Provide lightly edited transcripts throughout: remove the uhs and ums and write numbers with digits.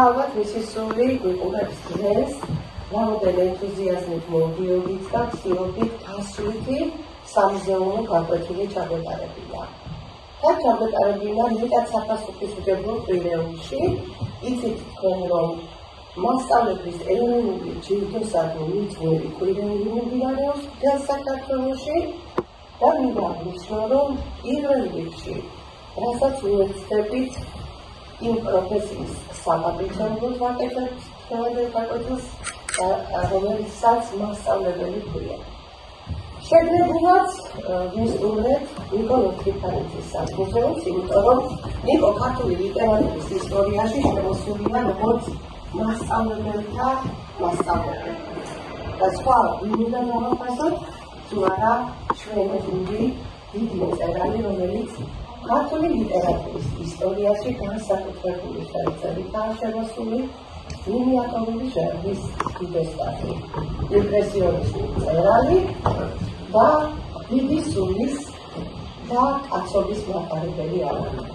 ალბათ მისი სული გვიყურებს დღეს, რამოდენ ენთუზიაზმით მოვდიოდით და ვცდილობდით გასვლითი სამუზეუმო გაკვეთილი ჩაგვეტარებინა. და ჩაგვეტარებინა მეტად საფასუხისმგებლო კვირეულში, იცით თქვენ რომ მასწავლებლის ეროვნული ჯილდოსადმი მიძღვევი კვირეული მიმდინარეობს მთელ საქართველოში და მინდა აღნიშნო, რომ პირველ რიგში, რასაც უეცდებით იმ პროფესიის საპატიჟანებლად ვაკეთებთ დღევანდელ გაკვეთილს, რომელსაც მასწავლებელი ქვია. შეგნებულად ვისურვებთ ნიკოლოზ ტიფანიძის სამუზეუმს, იმიტომ რომ ნიკო ქართული ლიტერატურის ისტორიაში შემოსულია როგორც მასწავლებელთა მასწავლებელი. და სხვა ვინმე მოახსოვს, თუ არა ჩვენი დიდი მწერალი, რომელიც ქართული ლიტერატურის ისტორიაში განსაკუთრებული ხელწერითაა შემოსული მინიატურული ჟანრის დიდოსტატი, იმპრესიონისტი მწერალი და დიდი სულის და კაცობის მატარებელი ავტორი.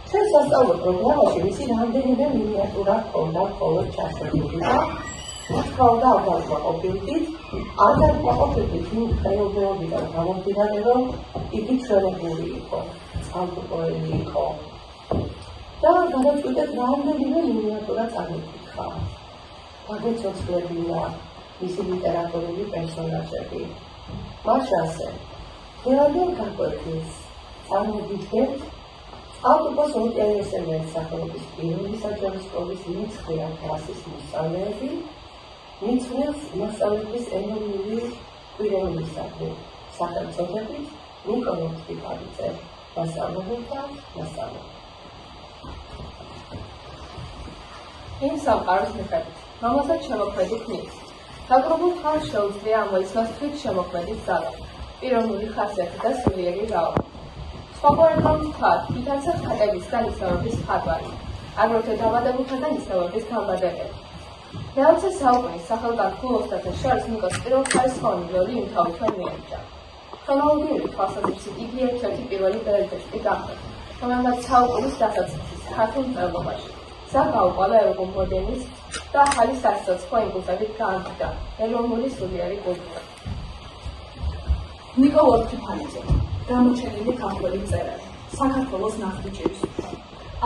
ჩვენ სასწავლო პროგრამაში მისი რამდენიმე მინიატურა ჰქონდა მხოლოდ ჩაშენებული და თქმა უნდა ავადმყოფობდით, ავადმყოფობდით იმ ხეობებიდან გამომდინარე, რომ იგი ჩვენებული იყო, წყალტუყოელი იყო და გადავწყვიტეთ რამდენიმე მინიატურა წამოვკითხა. გადაცოცხლებინა მისი ლიტერატურული პერსონაჟები. მას ასე, დღევანდელ გაკვეთილს წარმოვიდგენთ ავტობუს ოტიესემერის სახელობის პირველი საჯარო სკოლის მეცხრე კლასის მოსწავლეები, მიცვლელს მასწავლებლის ეროვნული კვირეულისადმი სახელწოდებით ნიკოლოზ ტიფანიძე მასწავლებელთა მასწავლებელი. იმ სამყაროს მიხედვით, რომელსაც შემოქმედით მის, დაგროვებულ თვალს შეუძლია ამოიცნოს თვით შემოქმედის ძალა, პიროვნული ხასიათი და სულიერი რაობა. სხვაგვარად რომ ვთქვათ, თითაცა ხატების და ნისლავების მხატვარი, აგრეთვე დამადებულთა და ნისლავების განმადებელი. მეოცე საუკუნის სახელგანთქმულ ოსტატებს შორის ნიკოს პირველხარისხოვანი როლი იმთავითვე მიენიჭა. ქრონოლოგიური თვალსაზრისით იგი ერთ-ერთი პირველი ბელადეშტი გახდა, რომელმაც საუკუნის დასაწყისის ქართულ მწერლობაში გააუყვალა ევროპულ და ახალი სასიცოცხლო იმპულსებით გაამტკიცა ეროვნული სულიერი კულტურა. ნიკოლოზ ტიფანიძე, გამოჩენილი ქართველი მწერალი, საქართველოს ნახტიჭირის უფრა.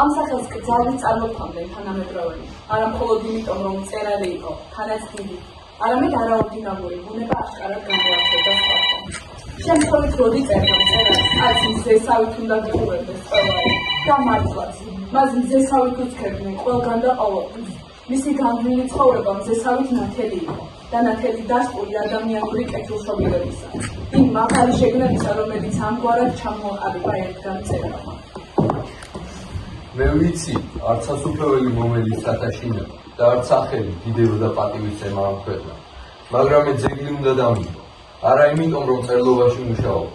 ამ სახელს კრძალვით წარმოთქვამდნენ თანამედროვენი, არა მხოლოდ იმიტომ, რომ მწერალი იყო, თანაც დიდი, არამედ არაორდინალური ბუნება აშკარად გამოაჩერდა სხვაგან. შემთხვევით როდი წერდა მწერალი, კაცი მზესავით უნდა გიყურებდეს ყველანი და მართლაც, მას მზესავით უცქებდნენ ყველგან და ყოველთვის. მისი გამდნილი ცხოვრება მზესავით ნათელი იყო და ნათელი დასტური ადამიანური კეთილშობილებისა, იმ მაღალი შეგნებისა, რომელიც ამგვარად ჩამოაყალიბა ერთგან მწერალმა. მე ვიცი, არც ასუფეველი მომელის სათაშინა და არც ახელი დიდება და პატივისცემა ამ ქვეყნად, მაგრამ მე ძეგლი უნდა დამიდო. არა იმიტომ, რომ წერლობაში მუშაობ,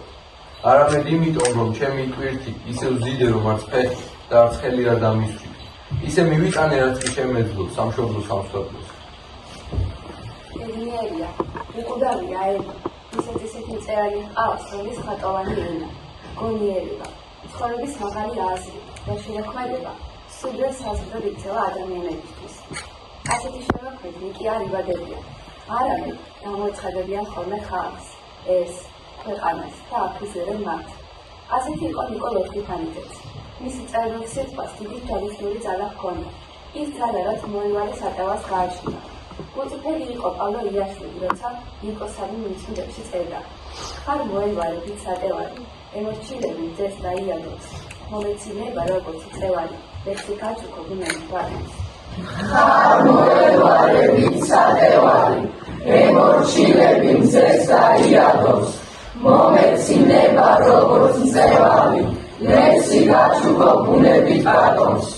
არამედ იმიტომ, რომ ჩემი ტვირთი ისევ ზიდე, რომ არც ფეხი და არც ხელი არ დამისვრი. ისე მივიტანე, რაც კი შემეძლო სამშობლო სამსხვერპლოს. ენიერია, მკვდარია ენა, ისეთი მწერალი ჰყავს, რომლის ხატოვანი ენა, გონიერება, ცხოვრების მაღალი აზრი და შეთქმულება სულიერ საზრდოდ იქცევა ადამიანებისთვის. ასეთი შემოქმედი კი არ იბადებიან, არამედ გამოეცხადებიან ხოლმე ხალხს, ეს ქვეყანას და აფრიზერენ მათ. ასეთი იყო ნიკოლოზ ტიფანიძეც. მისი წერილობით სიტყვას დიდი ჯადოსნური ძალა ჰქონდა. ის ძალა, რაც მოივარეს ატევას გააჩნდა. მოწიფელი იყო პავლო იაშვილი, როცა ნიკოსადმი მიწვიდებში წერდა. ხარ მოევარებით სატევარი, ემორჩილები ძეს და იადოს. მომეცინება როგორც წევარი, ლექსი გაჩუქო ბუნების გვარებს. ხარ მოევარებით სატევარი, ემორჩილები ძეს და იადოს. მომეცინება როგორც წევარი, ლექსი გაჩუქო ბუნებით გვარებს.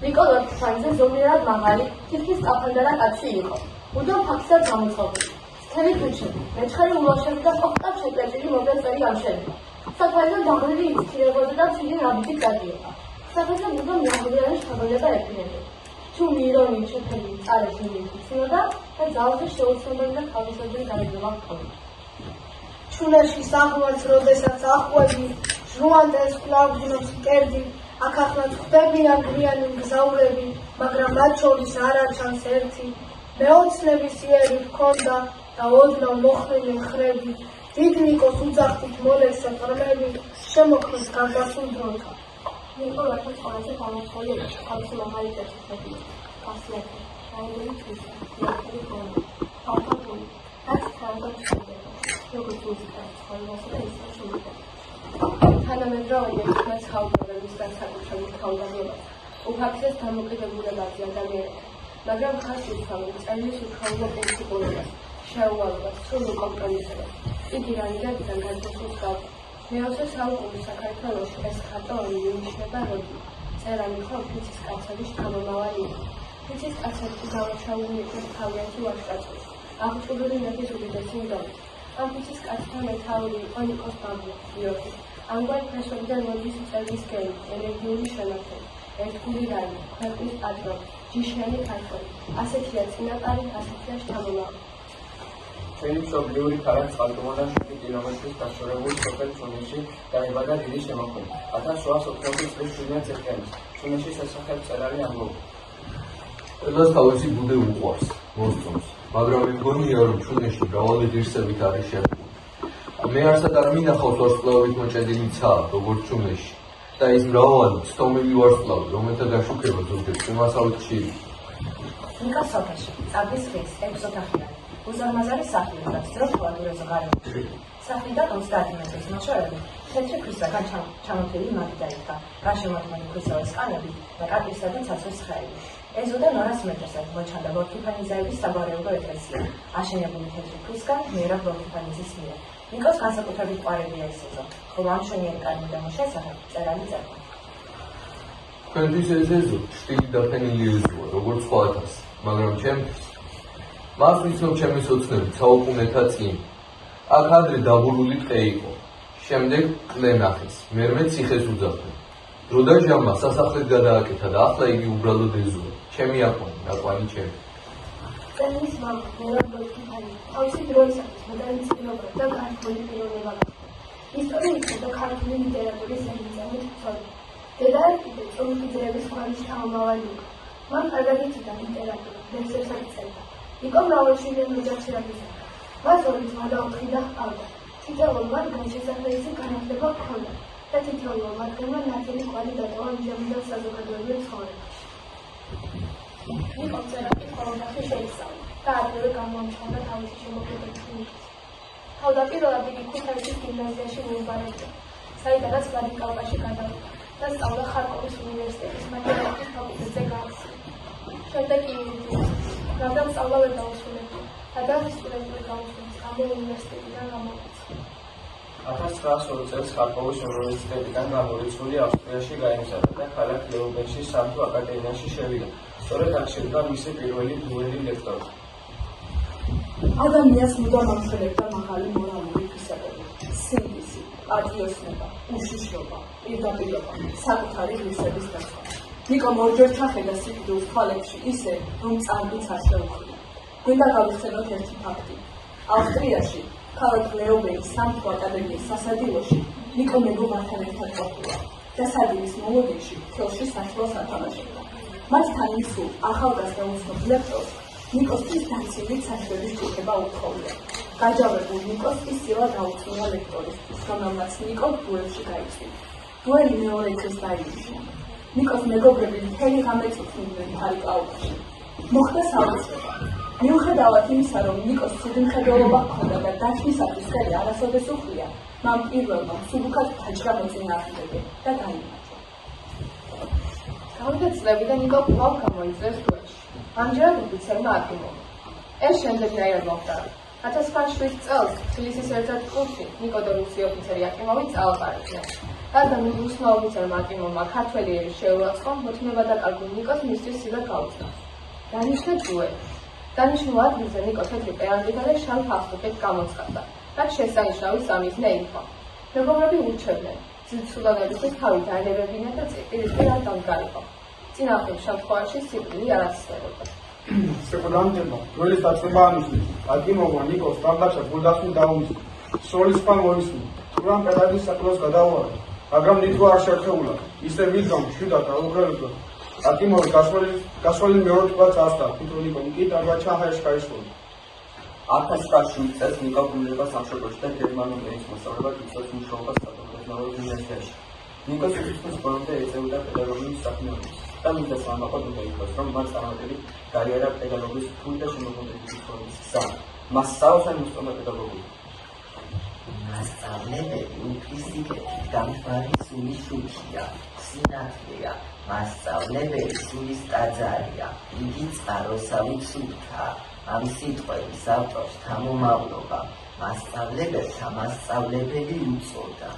ნიკოლოზ ტიფანიძე ზომიერად მაღალი, თითქმის კაფანდარა კაცი იყო. მუდამ ფაქტსაც გამოწყობილი. სქელი ქუჩები, მეჩხერი ულოშები და ყოფტად შეჭრილი მობილწერი ამშენებდა. საფაიდან დაღლილი იცქირებოდა და ცივი რაბითი გადიოდა. საფაიდან მუდამ მეღრიანი შთაგონება ეფინებოდა. თუ მირონი შეფერი წარეს მივიქცინოდა და ძალზე შეუცნობელი და თავისებური გამეძლება ჰქონდა. ჩუნეში საღვარს როდესაც ახვევი, ჟუანდეს ფლავგინობს მკერდი, აქ ახლაც ხდებიან გვიანი მგზავრები, მაგრამ მათ შორის არ არჩანს ერთი. მეოცნების იერი ჰქონდა და ოდნავ მოხრილი მხრები, დიდ ნიკოს უძახით მოლესე ღრმები, შემოქმნის გარდაცულ დროთა. ნიკო რათაც ყველაზე გამორჩეული თავისი მაღალი პერსპექტივით, ხასიათით, რაიმდენი თვისა, იარაღი გონა, ავტობული, რაც თავად შედება, როგორც მუსიკას ცხოვრებასა და ისე შემოდება. თანამედროვე ექიმას ხალხურების განსაკუთრებულ თავდადებას, უფასეს დამოკიდებულებაზე ადამიანებს, მაგრამ ხარს უთვალე წერილის უცხოურ პრინციპულობას, შეუვალებას, სრულ კომპრომისებას. იგი რანგებიდან განსხვავებას გავდა. მეოცე საუკუნის საქართველოში ეს ხატოვანი მიიჩნევა როდი. წერანი ხო ფიცის კაცების შთამომავალი იყო. ფიცის კაცები გამორჩეული იყვნენ თავიანთი ვაჟკაცების, აღჭურვილი მეფის უდიდესი მდომით. ამ ფიცის კაცთა მეთაური იყო ნიკოს ბაბია, იორგი. ამგვარ ფესვებიდან მოდის წერის გენი, ენერგიული შემართები, ერთგული რაიმე, ქვეყნის პატრონი, ჯიშიანი ქართველი. ასეთია წინაპარი, ასეთია შთამომავალი. ჩვენი მშობლიური ქალაქ წყალტუბოდან 7 კილომეტრის გაშორებულ სოფელ ჩუნეში დაიბადა დიდი შემოქმედი. 1880 წლის 7 წელს ჩუნეში სასახელმწერალი ამბობდა. ყველას თავისი ბუდე უყვარს, მოსწონს, მაგრამ მე მგონია, რომ ჩუნეში მრავალი ღირსებით არის შექმნილი. მე არსად არ მინახავს ვარსკვლავით მოჭედილი ცა, როგორც ჩუნეში, და ის მრავალი ცდომილი ვარსკვლავი, რომელთა გაშუქება ზოგჯერ შემასავით ხშირია. ნიკოს სოფელში, წაბლის ხის, 6 ოთახიანი. უზარმაზარი სახლი, რაც ძროხულად ურეზე გარემოში. სახლიდან 30 მეტრის მოშორებით, თეთრი ქვისაგან ჩამოთვლილი მარი დაიდგა, გარშემოთმული ქვისავე სკანები და კაკისა და ცაცვის ხეები. ეზოდან 200 მეტრზე მოჩანდა ბორტიფანიზეების საგვარეულო ეკლესია, აშენებული თეთრი ქვისგან მერაბ ბორტიფანიზის მიერ. ნიკოს განსაკუთრებით ყვარებია ეს ეზო, ხოლო ამ მშვენიერი კარგიდანო შესახებ წერალი წერდა. თქვენთვის ეს ეზო შტილი და ფენილი ეზოა, როგორც სხვა ათასი, მაგრამ ჩემთვის მას ვიცნობ ჩემი სოცნებით საუკუნეთა წინ. აქ ადრე დაბურული ტყე იყო, შემდეგ კლე ნახეს, მერმე ციხეს უძახდნენ. დრო და ჟამმა სასახლედ გადააკეთა და ახლა იგი უბრალოდ ეზოა, ჩემი აკვანი ჩემი. წერის მამა, მერაბ ბორტიფანი, თავისი დროისათვის მოდერნიზირება და ქართული პიროვნება გახდა. ისტორიისა და ქართული ლიტერატურის ზემოწამით ცოლი. დედა კიდე წულფიძეების ხვარის შთამომავალი იყო. მან კარგად იცოდა ლიტერატურა, ლექსებსაც წერდა. იყო მრავალშვილიან ოჯახში აღიზარდა. მას 2 ძმა და 4 და ჰყავდა. თითოეულ მათგან შესაძლებელი განათლება ჰქონდა და თითოეულ მათგანმა ნათელი კვალი დატოვა მიზანიდან საზოგადოებრივ ცხოვრებაში. ნიკომ წერა-კითხვა ოთახში შეისწავლა და ადრევე გამოამჩნდა თავისი შემოქმედების ნიკის. თავდაპირველად იგი ქუთაისის გიმნაზიაში მიაბარებდა, საიდანაც ვლადიკავკაზში გადავიდა და სწავლა ხარკოვის უნივერსიტეტის მათემატიკის ფაკულტეტზე გააგზავნა. შემდეგ კი მაგრამ სწავლა ვერ დაუსრულებია და სტუდენტური გამოცდის გამო უნივერსიტეტიდან გამოვიდა. 1902 წელს ხარკოვის უნივერსიტეტიდან გამორიცხული ავსტრიაში გაემგზავრა და ქალაქ ლეუბენში სამთო აკადემიაში შევიდა. სწორედ აქ შედგა მისი პირველი ძველი ლექტორი. ადამიანს მუდამ ამშვენებდა მაღალი მორალური თვისებები, სინდისი, პატრიოტიზმობა, უშიშრობა, პირდაპირობა, საკუთარი ღირსების დაცვა. ნიკომ ორჯერ ჩახედა სიკვდილის თვალებში ისე, რომ წარბიც არ შეუქმნა. გვინდა გავიხსენოთ ერთი ფაქტი. ავსტრიაში, ქალაქ ლეუბენის სამთო აკადემიის სასადილოში ნიკო მეგობართან ერთად ყოფილა და სადილის მოლოდინში ხელში საშუალს ათამაშებდა. მათთან მისულ ახალგაზრდა უცნობ ლექტორს ნიკოსთვის დაცილით საშვების ჭირდება უთხოვია. გაჯავებულ ნიკოს ისევა დაუწუნა ლექტორისთვის, რომელმაც ნიკო დუელში გაიწვია. დუელი მეორე დღეს დაინიშნა. ნიკოს მეგობრები მთელი ღამე წუხდნენ ფარიკაობაში. მოხდა საოცრება. მიუხედავად იმისა, რომ ნიკოს ცუდმხედველობა ჰქონდა და დაშლისათვის ხელი არასოდეს უხლია, მან პირველმა მსუბუქად დაჭრა მოწინააღმდეგე და გაიმარჯვა. გავიდა წლებიდან ნიკო კვლავ გამოიწვიეს დუელში. ამჯერად ოფიცერმა აკიმოვა. ეს შემდეგნაირად მოხდა. 1907 წელს თბილისის ერთ-ერთ კლუბში ნიკო და რუსი ოფიცერი აკიმოვი წააყარებდნენ. რადგან რუსმა ოფიცერმა აკიმოვმა ქართველი ერი შეურაცხყო, მოთმება დაკარგულ ნიკოს მისთვის სილა გაუწია. დანიშნა დუელი. დანიშნულ ადგილზე ნიკო თეთრი პერანგითა და შავ ფახტით გამოცხადდა, რაც შესანიშნავი სამიზნე იყო. მეგობრები ურჩევდნენ, ძილცულანებისთვის თავი დაანებებინა და პირისპირ არ დამდგარიყო. წინააღმდეგ შემთხვევაში სიკვდილი არ აცდებოდა. სეკუნდანტებმა დუელის დაწყება ანიშნეს. აკიმოვმა ნიკოს დამდაჩა გულდასმით დაუმისნა. სროლის ხმა მოისმინა. თურამ პედაგოგის საკლოს გადაუარდა. მაგრამ ნიტყვა არ შეერთებულა. ისე ვიდგამ შვიდად დაუღრებდა. აკიმოვი გასვალი მეორე თვლა წასდა. თვითონ კი დარბაჩა ჰაიშკაიშოვი. 1907 წელს ნიკო გუნდება სამშობლოში და გერმანულ ენის მოსწავლებლად იწვევს მუშაობას სატექნოლოგიო უნივერსიტეტში. ნიკო სიცოცხლის ბოლომდე ეწეოდა პედაგოგიის საქმიანობას და მინდა სამაყოდ უნდა ითქვას, რომ მან წარმატებით გაიარა პედაგოგის რთული და შემოქმედებითი ცხოვრების გზა. მას სწავლობდა მოსწავლე პედაგოგია. მასწავლებელი უფლისწულებით დამხმარე სული შუქია, სინათლეა, მასწავლებელი სულის ტაძარია, იგი წყაროსავით სულთა, ამ სიტყვების ავტორს თამომავლობა, მასწავლებელთა მასწავლებელი უწოდა.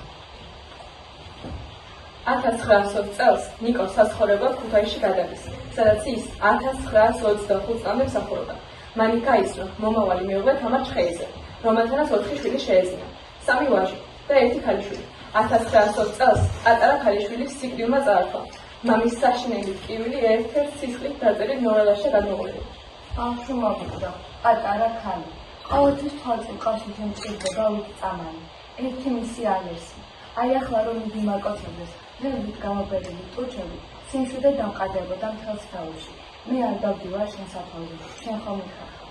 1900 წელს ნიკო საცხოვრებლად ქუთაისში გადადის, სადაც ის 1925 წლამდე მსახურობდა. მან გაიცნო მომავალი მეუღლე თამარ ჩხეიძე, რომელთანაც 4 შვილი შეეძინა, 3 ვაჟი და 1 ქალიშვილი. 1920 წელს პატარა ქალიშვილი სიკვდილმა წაართვა. მამის საშინელი ტკივილი ერთ-ერთ სისხლით დაწერილ ნოველაში გადმოღწევა. აღშუმავდა პატარა ქალი. ყოველთვის თვალწინ ყავშით მჭირდება ვით წამალი. ერთი მისი ალერსი. აი ახლა რომ იგი მაკოცებდეს, ველით გამობერილი ტუჩები, სიმშვიდე დამყარდებოდა მთელს თავში. მე არ დავდივარ შენ საფალზე, შენ ხომ მიხარხავ.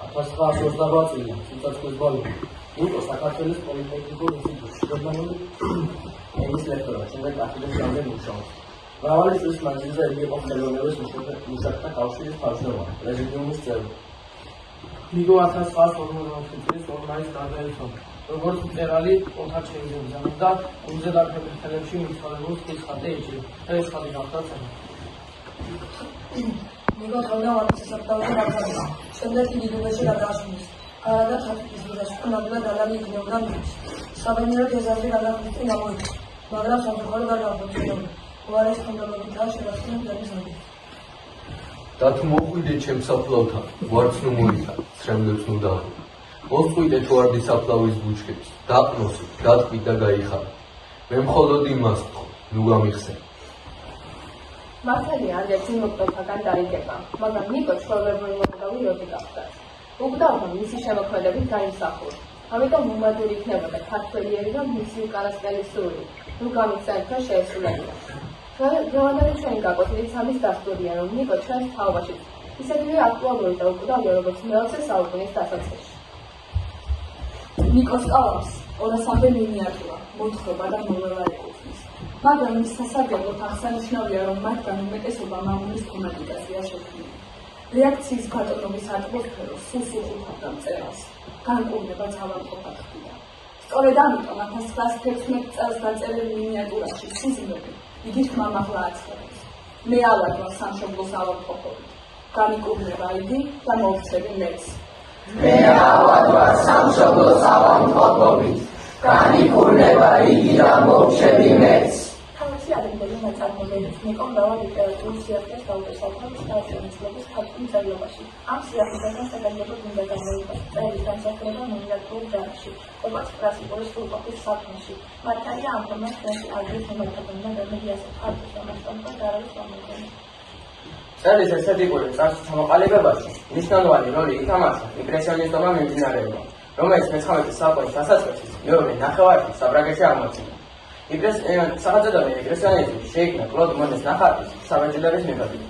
1928 წელს სიცოცხლის ბოლომდე ნიკო საქართველოს პოლიტექნიკურ ინსტიტუტში გერმანული ენის ლექტორად, შემდეგ კათედრაზე მუშაობს. მრავალი წლის მანძილზე იგი იყო ხელოვნების მუშაკთა კავშირის თავმჯდომარე, პრეზიდიუმის წევრი. ნიკო 1940 წლის 2 მაისს გარდაიცვალა. როგორც მწერალი ოთარ ჩხეიძემ და გუნდზე დაკრებულ ხელებში მიცვალებულს ის ხატი ეჭირა და ეს ხატი გახდა ცემა. ნიკო თავდაპირველად სასაფლაოზე გადავიდა. შემდეგ იგი დუბლში გადაასვენეს. გარდა თათბის ვიზაში ნამდვილად ალანი იქნებოდა მის. საბედნიეროდ ეს აზრი გადახდით გამოიწვია. მაგრამ სამწუხაროდ არ გამოიწვია. უარეს ხმდომობითაა შეგახსნა მტრის ამბი. და თუ მოყვიდე ჩემს საფლავთან, ვარც ნუ მოიცა, ცრემლებს ნუ დავი. მოსყვიდე თუ არ დისაფლავის ბუჩქებს, დაყნოსი, დატყვი და გაიხარე. მე მხოლოდ იმას ვთხოვ, ნუ გამიხსენ. მართალია ანდერძი მოკლეთაგან დაიგება, მაგრამ ნიკო ჩვეულებრივი მომგავი როდი გახდა. უგდავდა მისი შემოქმედებით გაიმსახურა. ამიტომ უმადური იქნებოდა ქართველიერი და მისი უკანასკნელი სურვილი, ნუ გამიქცა ერთმა შეესრულებინა. დღევანდელი გაკვეთილი სამის დასტურია, რომ ნიკო ჩვენს თაობაში ისეთივე აქტუალური და უკდავია, როგორც მე-20 საუკუნის დასაწყისში. ნიკოს კალამს 200-მდე მინიატურა, მოთხრობა და ნოველა ეკუთვნის. მაგრამ ის სასარგებლოდ აღსანიშნავია, რომ მათგან უმეტესობა მამულის თემატიკაზეა შექმნილი. რეაქციის ბატონობის ატმოსფეროს სულ უხუცავდა მწერალს, განკურნება ძალადყოფად ხდიდა. სწორედ ამიტომ 1916 წელს დაწერილი მინიატურაში სიზმრები იგი ხმამაღლა აცხადებს. მე ავადვალ სამშობლოს ავადმყოფობით, განიკურნება იგი და მოვცემი მეც. მე ავადვალ სამშობლოს ავადმყოფობით, განიკურნება იგი და მოვცემი მეც. თავისი ადრინდელი ნაწარმოებებით ნიკომ მრავალ ლიტერატურულ სიახლეს დაუპირისპირდა სტატიების ქართულ მწერლობაში. ამ სიახლეებთან საგანგებოდ უნდა გამოიყენოს წერის განსაკუთრება ნომინატურულ ჟანრში, როგორც კლასიკური სრულყოფის საქმეში. მართალია ამ ფორმას ჩვენში აგრეთ მომართავდა და მედიასა ქართულს ამასწავლებლად არ არის გამოიყენება. წერის ესთეტიკური წარსულის ჩამოყალიბებაში მნიშვნელოვანი როლი ითამაშა იმპრესიონისტობა მიმდინარეობა, რომელიც მე-19 საუკუნის დასაწყისში მეორე ნახევარში საბრაგეში აღმოჩნდა. სახელწოდება იმპრესიონიზმი შეიქმნა კლოდ მონეს ნახატის საბეჭდების მიხედვით.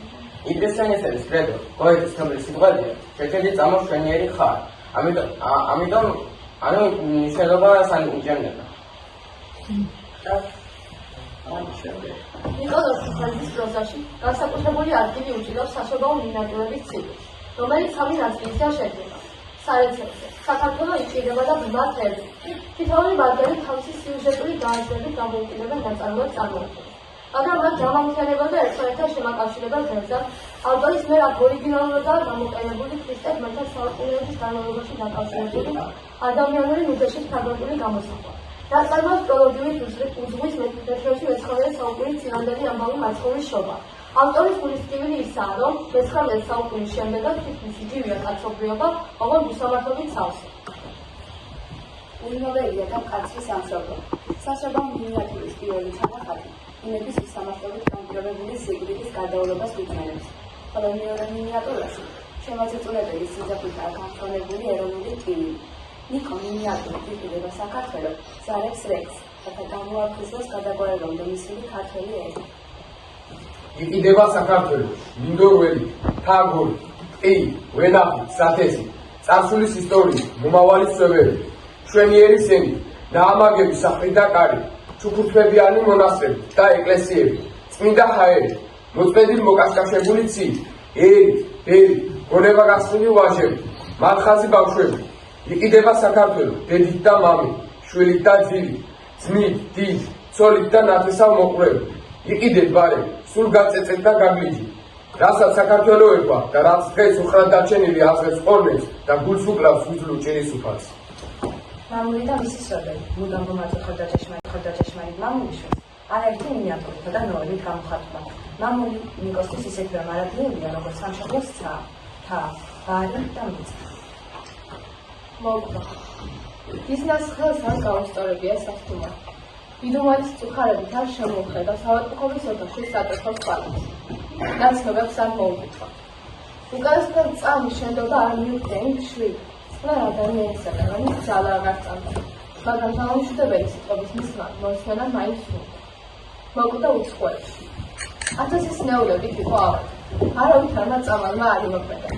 იმპრესიონისტების კრედო, გოეთის თქმის სიტყვებია, შეხედი წამოშვენიერი ხარ. ამიტომ მნიშვნელობა სანიჭებნება. ნიკოლოზ შუხაძის პროზაში განსაკუთრებული ადგილი უჭირავს საშობაო მინიატურების ციკლს, რომელიც სამი ნაწილისგან შედგება. სარეცეპტო, საქართველო იკიდება და ბმა თერგი. თითოეული მათგანი თავისი სიუჟეტური გააზრებით გამოიყენება ნაწარმოებს წარმოადგენს. მაგრამ მათ გამამხნევებელ და ერთმანეთთან შემაკავშირებელ ღერძა ავტორის მიერ ორიგინალურადაა გამოყენებული ქრისტეს მერთა საუკუნეების განმავლობაში დაკავშირებული ადამიანური მიზეზით ფარგლებული გამოსახვა. ნაწარმოებს პროლოგიური უძღვის მე-19 საუკუნის წინანდელი ამბავი მაცხოვრის შობა. ავტორის გულისწყივილი ისაა, რომ მე-19 საუკუნის შემდეგაც თითქმის იგივეა კაცობრიობა, ოღონდ უსამართლობით სავსე. უიმოვერია და კაცის სამშობლო. სასაბამო მინიატურის პირველი ჩანახატი ინების უსამართლობით განპირობებული სიკვდილის გადავლებას გვიჩვენებს. ხოლო მეორე მინიატურაში შემოწირულებელი სიძაფვითაა განხილული ეროვნული ტკივილი. ნიკო მინიატურით იკიდება საქართველოს ზარებს რექს, რათა გამოაფუძნოს გადაგვარებამდე მისული ქართველი ენა. იყიდება საქართველო, მინდორველი, თაგური, ტყი, ვენახი, სათესი, წარსულის ისტორია, მომავალი სვევები, მშვენიერი სენი, ნაამაგები საყრი და კარი, ჩუქურთმებიანი მონასტრები და ეკლესიები, წმინდა ჰაერი, მოწმენდილ მოკაშკაშებული ცი, ერი, ბერი, გონება გასწრული ვაჟები, მარხაზი ბავშვები, იყიდება საქართველო, დედით და მამით, შვილით და ძილით, ძმით, დიდ, ცოლით და ნათესავ მოყვრებით, იყიდეთ ბარემ, სულ გაწეწეთ და გაგლიჯით, რასაც საქართველო ერქვა და რაც დღეს უხრად დარჩენილი აზრებს ყორნებს და გულს უკლავს უძლო ჭერის უფალს. მამული და მისი სვეტები, მუდამ მომაწეხოთ და ჭეშმარიტ მამულიშვილს, არაერთი მინიატურითა და ნოველით გამოხატულა. მამული ნიკოსთვის ისეთივე მარადიულია, როგორც სამშობლოს ცა, თა, ბარი და მიწა. მოგდა. ისნას ხელს არ გაუსწორებია საფრთხე. იდუმალის წუხარებით არ შემოუხედა საავადმყოფოს ოთახში სატეხოს პალატს. ნაცნობებს არ მოუკითხა. უკანასკნელ წამის შენდოდა არ მიუღია იმ შვილი. რა ადამიანისა და რომის ძალა აღარ წამდა. მაგრამ თავმოშუდებელი სიტყვების მისმა მოსმენა მაინც უნდა. მოკვდა უცხოეთში. ათასის ნეულებით იყო ავად. არავით არმა წამალმა არ იმოქმედა.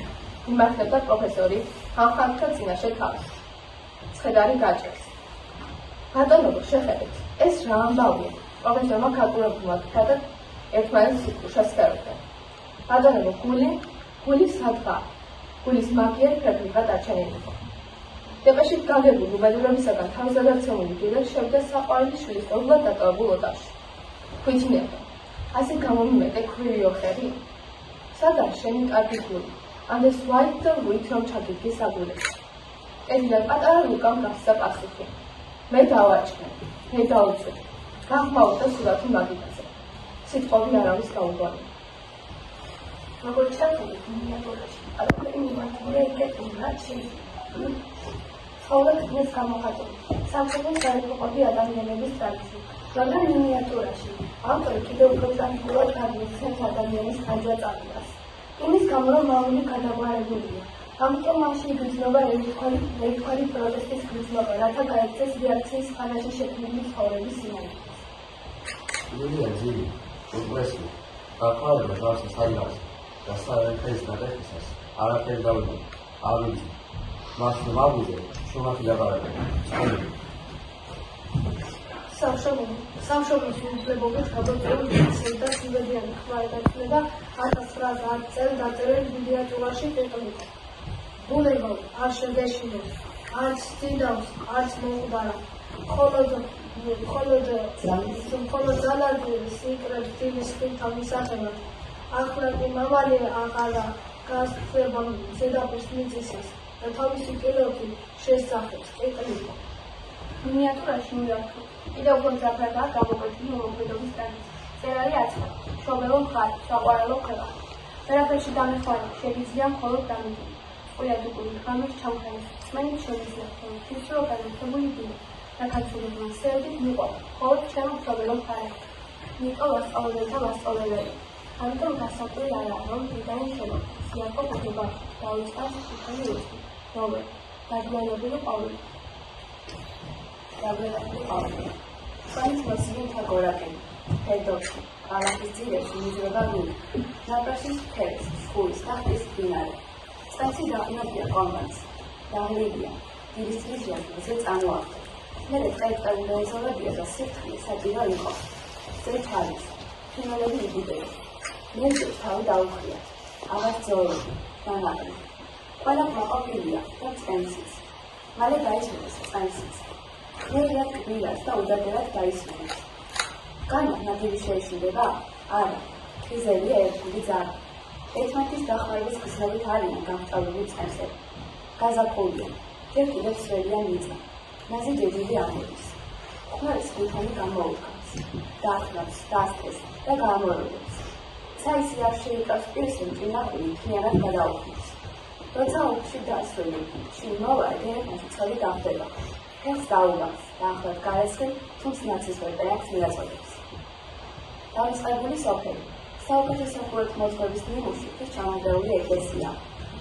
იმართებდა პროფესორი ხალხთა წინაშე თავს. ცხედარი გაჭერს. ბატონო, შეხედეთ, ეს რა ამბავია? პროფესორმა ქალწულებმა თქვა და ერთმანეთს სიტყვაშას ხერხდა. ბატონო, გული სადღა? გულის მაგიერ ფრაგმენტად არჩენილი იყო. დეპეში გაგებული უბედურებისაგან თავზადაცემული გილა შევდა საყვარელი შვილის ობლად დაკავებულ ოთახში. ქვითინებდა. ასე გამომიმეტე ქვრივი ოხერი? სადაა შენი კარგი გული? ამას ვაით და ვით რომ ჩაგიდგე საგულებში. ედიდან პატარა ლუკამ გასცა პასუხი. მე დავაჭრე, მე დავუწევ. გახმაურდა სურათი მაგიდაზე. სიტყვები არავის გაუგვარია. როგორც ჩართული მინიატურაში, არაფერი მიმართული ეკეთებინათ შეიძლება. ხოლო ეს გამოხატული. სამშობლოს გარემოყოფი ადამიანების ტრადიცია. მაგრამ მინიატურაში ავტორი კიდევ უფრო ტრაგიკულად გადმოსცემს ადამიანის ხანჯაწამებას. იმის გამო, რომ მამული გადაგვარებულია. ამიტომ მასში იგრძნობა ერთგვარი პროტესტის გრძნობა, რათა გაექცეს რეაქციის ხანაში შექმნილი ცხოვრების სინამდვილეს. ლულია ძილი, უპრესი, გაყავება დავსას არიას და საერთეს გადაიხსას, არაფერი დავიდო, ავიძი. მას მამულზე შუმახი დაბარებია. სამშობლოს უფლებობით გადაწყვეტილი და სიკვდილიანი ხმარდაცვლება 1910 წელს დაწერილ მინიატურაში ტიტულით. ბუნება არ შეგეშინეს, არც ციდავს, არც მოუყდარა. მხოლოდ ძალადიერი სიკრებს დილის ხილთან მისაღებად. ახლა კი მამალი აღარა გასწრება ზედაპირს მიწისას და თავისი კილოთი შესახებს ყიყლით. მინიატურაში მივაქრო. კიდევ უფრო ძაფრადაა გამოკვეთილი მომოქმედობის ტრადიცია. წერალი აცხადა, მშობელო მხარი, საყვარელო ქვეყანა. ვერაფერში დამეხმარა, შეგიძლია მხოლოდ დამიჯერა. ყურადღებული ღამის ჩამქრანის მსმენით შევიძლია, რომ ფისრო განათებული დინა და ქართველებმა სევდით მიყვანა, მხოლოდ ჩემო მშობელო მხარი. ნიკო მასწავლებელთა მასწავლებელი. ამიტომ გასაკვირი არაა, რომ დიდანი შემოხდა, სიარყო ბუდობაში დაიწყას სიტყვი უსმი, რომელი დაგლანებული პავლე. Spanish მოსილი თაგორაკენი, ფედოქი, კალათის ძირებში მიზრება ლული, ნაპრასის ფერს, სხულის და ხის დინარე. სტაცი დაყნობია კონვანს, დაღლილია, დილისწრის ჟანგზე წამოახდა. მერე წაიწალი დაეზოლებია და სიფრთხილე საჭირო იყო. ზეც არის, ფინალები იგუბება. მერე თავი დაუხიათ, აღარ ძოები, დანაყრი. ყველა მაყოფილია და წენსიც. მალე დაისმენს წენსიც. მერე კბილად და უდაბერად დაისმენს. განა ნადირი შეეშინდება? არა, ხიზელია ერთგული ძაღლი. ერთმანეთის დახმარების ხსნობით არიან გამსწავლებული წენსები. გაზაფხულია, ჯერ კიდევ სველია მიწა. ნაზი ჯეჯილი ამოდის. ხმარის ხუთანი გამოუდგას, დაახნავს, დასთეს და გაამორობებს. ცაისი არ შეიკავს პირს მჭინაყული მთლიანად გადაუხმის. როცა ოფში დასველი, შიმოვა ერთმანეთი ცოლი გახდება. ხელს დაუგავს და ახლად გარესხენ თუმს ნაცის ვერტააქს მიაწოდებს. დამწყებული სოფელი, საუკეთესო ხუროთმოძღვრების ნიმუში და ჩამონგრეული ეკლესია.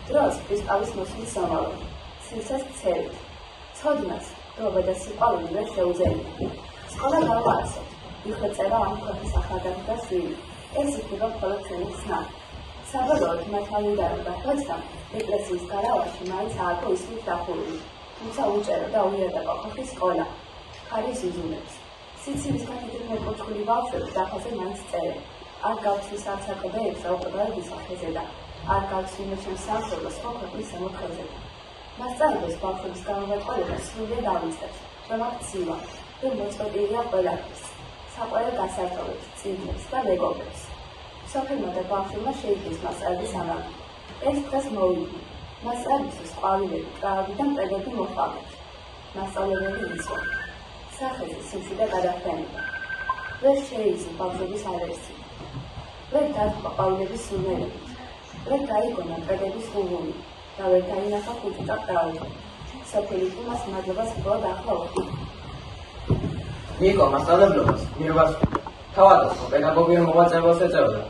დროს ქრისტალის მოსვლის სამალავი, სილსას წერით. ცოდნას, დროება და სიყვარული ვერ შეუძლია. სკოლა გავააცეთ. იხვეწება ამ ქვეყნის ახალგაზრდა შვილი. ეს იქნება მხოლოდ ჩვენი ხსნა. საბოლოოდ მათ ავიდარებდა, რადგან ეკლესიის გარავაში მაინც ააგო ისმის დახურული. თუმცა უჭერო და უიარდება ხალხის სკოლა. ხარის იზუნებს. სიცივისგან დიდ მოკოჩქული ბავშვები დაფაზე მაინც წერენ. არ გავცის არც აკბეებს აუყურებლის სახეზე და არ გავცინო ჩემს სამშობლოს სხვა ქვეყნის შემოქმედზე. მასწავლებელს ბავშვების გამოვაწყდება სრულიად ავიწყებს, რომ აქ ცივა და მოწოდილია ყველაფერს, საყვარელ გასართობებს, წიგნებს და მეგობრებს. სოფელმა და ბავშვებმა შეიტყეს მასწავლებლის ამბავი. ეს დღეს მოვიდი. მასწავლებლის ყვავილები, კრავები და მტრედები მოჰყავდათ. მასწავლებელი იცვა. სახეზე სიმშვიდე გადაჰყენება. ვერ შეიძინა ბავშვების არესი. ვერ დათქვა ყვავილების სურნელებით. ვერ გაიგონა მტრედების ღუღული და ვერ დაინახა ხუჭუჭა კრავები. სოფელი თუმას მადლობას მხოლოდ ახლა ვხვდი. ნიკო მასწავლებლობას მირობას თავადაც პედაგოგიურ მოღვაწეობას ეწეოდა.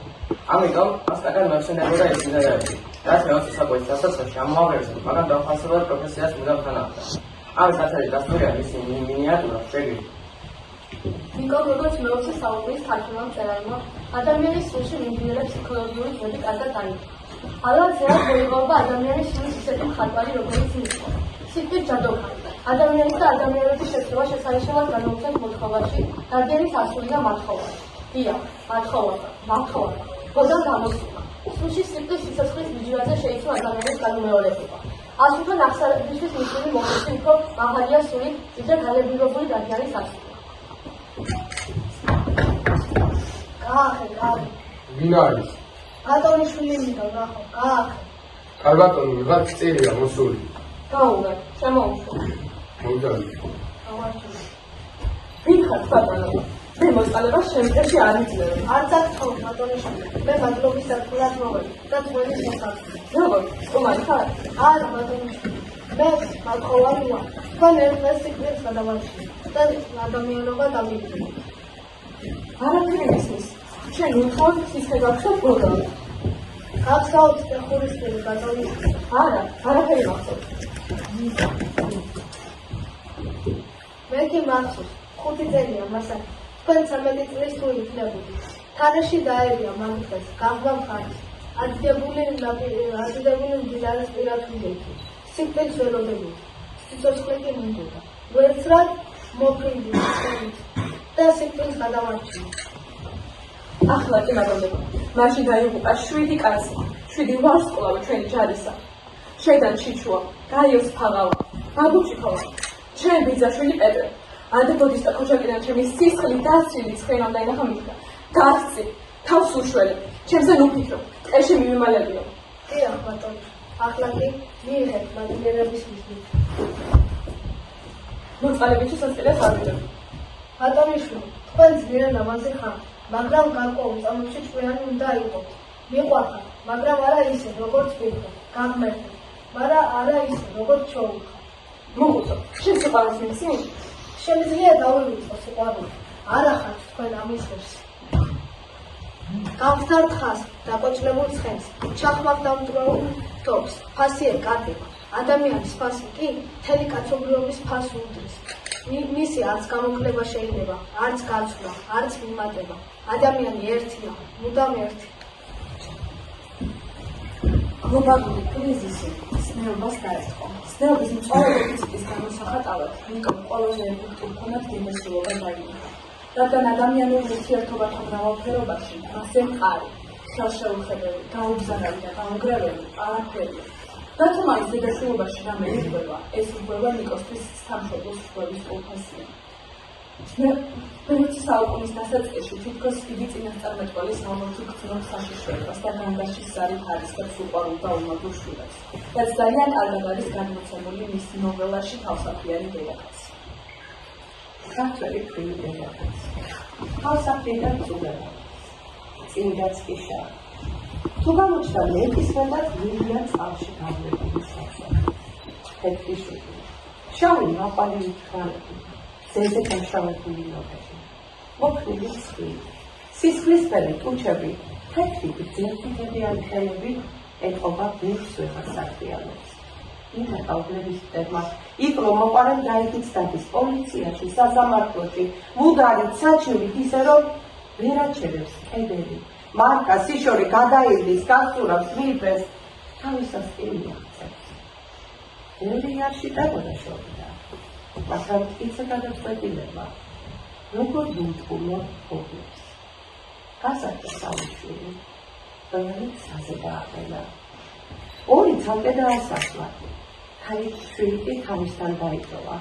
ამიტომ მასტაგან მოიხსენებოდა ეს იდეები. რაც მეოცე საუკუნის დასაწყისში ამოაღწია, მაგრამ დამხასებად პროფესიას მუდამ თან ახლდა. ამის ასეთი დასტურია მისი მინიატურა შეგვიძლია. ნიკო როგორც მეოცე საუკუნის ქართველმა მწერალმა ადამიანის სულში მიმდინარე ფსიქოლოგიური ძველი კარგად დაინახა. ალანსერად მოიღობა ადამიანის სულის ისეთი მხატვარი, როგორც ნიკო. სიტყვით ჯადოქარი. ადამიანის და ადამიანების შეცდომა შესანიშნავად განაუცემს მოთხოვაში, დადგენის ასული და მათხოვარი. დიახ, მათხოვარი. ბოდან გამოსულა. სულში სიტყვის სიცოცხლის მიჯვრაზე შეიცვა ადამიანის განუმეორებობა. ასულთან აღსარებისთვის მისული მოხეცი უფრო მაღალია სულით, ვიდრე გალებულებული დადიანის ასული. გაახე. ვინ არის? ბატონიშვილი მინდა ნახო, გაახე. კარბატონი, ვიღაც წერია მოსული. გაუნდა, შემოუშვა. მოგდალი. ვინ ხარ ბატონო? მე მოსწავლებას შემდგომში არ იძლევა. არც აქ ბატონიშვილი. მე მადლობის საფულად მოვედი და ძველი მოსახლე. როგორ? სტუმარი ხარ? არა ბატონიშვილი. მე მათხოვარი ვარ. თქვენ ერთმანეთს სიკვდილს გადავარჩინეთ და ადამიანობა დამიგდო. არაფერი ისმის. შენ უთხოვნ სისხლგაქვს პროგრამა. გახსოვთ ხურისტელი ბატონიშვილი. არაფერი მახსოვს. მე კი მახსოვს. 5 წელია მასა. თქვენ 13 წლის თუ იქნებოდი. თარეში დაერია მაგდას, გაღმა მხარს. ადგებული მდიდარის პირათვიeki. სიკვდილს ველოდებოდი. სიცოცხლე კი მინდოდა. ვერცრად მოფრინდი და სიკვდილს გადავარჩინე. ახლა კი მაგონდება. მაშინ დაიღუპა 7 კაცი, 7 ვარსკვლავი ჩვენი ჯარისა. შედან ჩიჩუა, გაიოს ფაღავა, ბაბუჩიქოვა, ჩემ ბიძაშვილი პეტრე. ანდებოდის და ქოჩაკიდან ჩემი სისხლი დასცილი ცხენამ დაინახა მითხრა. გასცი, თავს უშველე, ჩემზე ნუფიქრო, ტყეში მივიმალებიო. დიახ ბატონო, ახლა კი მიიღეთ მადლიერების მიზნით. მოწყალებითი სასწრაფოს არ ვიდებ. ბატონიშვილი, თქვენ ძლიერ ნამაზი ხარ, მაგრამ გარკვეულ წამებში ჭკვიანი უნდა იყოთ. მიყვარხარ, მაგრამ არა ისე, როგორც ვიქნებ, გაგმერთებ, მაგრამ არა ისე, როგორც ჩოუხარ. მოგუწო, შენ სიყვარულს მიცემ? შემიძლია დავივიწყო სიყვარული. არა ხართ თქვენ ამის ღირს. გავხსნათ ხას, დაკოჭლებულ ცხენს, ჩახმავ დამტვრეულ თოფს, ფასიერ კარტება. ადამიანის ფასი კი მთელი კაცობრიობის ფასს უდრის. მისი არც გამოკლება შეიძლება, არც გაცვლა, არც მიმატება. ადამიანი ერთია, მუდამ ერთი. გლობალური კრიზისი ცნეობას დაეწყო. ცნეობის მწვავე დეფიციტის გამოსახატავად ნიკომ ყველაზე ეფექტურ ქონად გემოსილობა დაინახა. რადგან ადამიანურ ურთიერთობათა მრავალფერობაში მასზე მყარი, ხელშეუხებელი, გაუგზარავი და გამოგრეველი არაფერია. რატომ არის ზედაშუობაში რამე იღება, ეს იღება ნიკოსთვის სამშობლოს შუების პროფესია. მეოცე საუკუნის დასაწყისში თითქოს დიდი წინასწარმეტყველის რომელთი გრძნობს საშიშროებას და განგაშის ზარი ხარისხებს უყვარულ და უმაგურ შვილებს, რაც ძალიან კარგად არის გადმოცემული მის ნოველაში თავსაფრიანი დედაქალაქი. ქართველი ქვრივი დედაქალაქი. თავსაფრიდან წუდება. წინდაც კი შა. თუ გამოჩნდა მეტისმეტად მილია წყალში გავლებული სასახი. თეთრი შუბი. შავი ნაყვალი თვალები. ზეზე გამშავებული ნოყები. მოკლული ცხვირი. სისხლისფერი ტუჩები, თეთრი გრძელფრთებიანი ხელები ეტყობა ბირთვს ვეღარ საქმიანობს. ინაკავლებისტერმა, იქ რომ მოყარენ გაიგიცდადის პოლიციაში, სასამართლოში, მუდარით, საჩივით, ისე რომ ვერ აჩერებს კედელი. მარკა სიშორი გადაირდის, გასწურავს, მიიწევს, თავისას კი მიაღწევს. ბევრი არ შიტებოდა შორიდან, მაგრამ მტკიცე გადაწყვეტილება, როგორ გუნდგულო ობლებს. გასაკეთე სამშვილი, რომელიც საზე დააყენა. ორი ცალკე დაასახლა. თავის კი თავისთან დაიწოვა.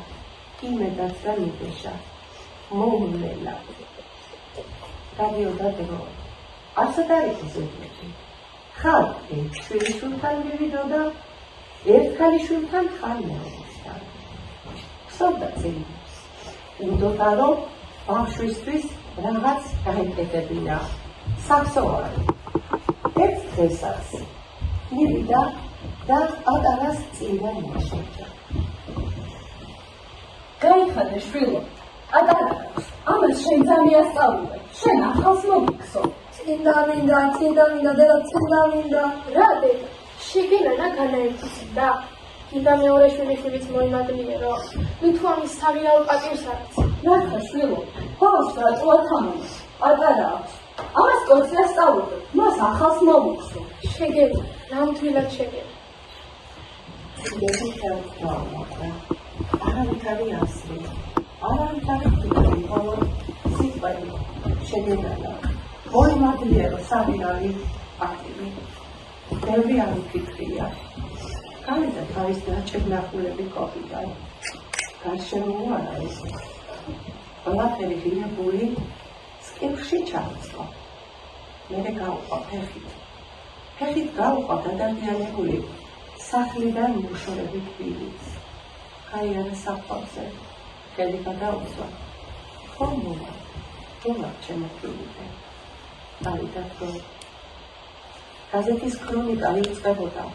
იმედაც და მიდეშა. მოუმელა. გადიოდა დრო. არსად არ იყო ზედმეტი. ხარ ერთ შვილისულთან მივიდოდა, ერთ ქალიშვილთან ხარ მეორესთან. ხსოვდა წელს. უდოდა რომ ბავშვისთვის რაღაც გაეკეთებინა. საქსოვარი. ერთ დღესაც მივიდა და პატარას წინდა მოშორდა. გაიხადე შვილო, პატარა აქვს, ამას შენ დამიასწავლე, შენ ახალს მოგიქცო. წინდა მინდა, დედა წინდა მინდა. რა დედა, შეგენანა განაერთდა? კიდე მეორე შვილიშვილიც მოიმაგნიერო, მითუ ამის საღირავ პატივს არის. რათა შვილო, ბავშვს რატო ათამამს, პატარა აქვს, ამას კოცი ასწავლე, მას ახალს მოგიქცო. შეგენა, ნამდვილად შეგენა. არავითარი ასლი, არავითარი ფიქრი, ხოლო სიტყვები შეგენანა. მოიმაგნიერო საღირავი პატივი. ბევრი არ ვფიქრია. გავიდა თავის დაჭერნახულები ყოფიდან. გარშემო არა ეს. ყველაფერი ღირებული სკიფში ჩაიწყო. მერე გავყვა ფეხით. ფეხით გავყვა გადადიანებული სახლიდან მუშორებით ბილიც. გაიარა საფლავზე. ხელი გადაუცვა. ხომოვა. თომა ჩემო ფილიპე. დავიდა დრო. გაზეთის ქრონიკა იწყებოდა.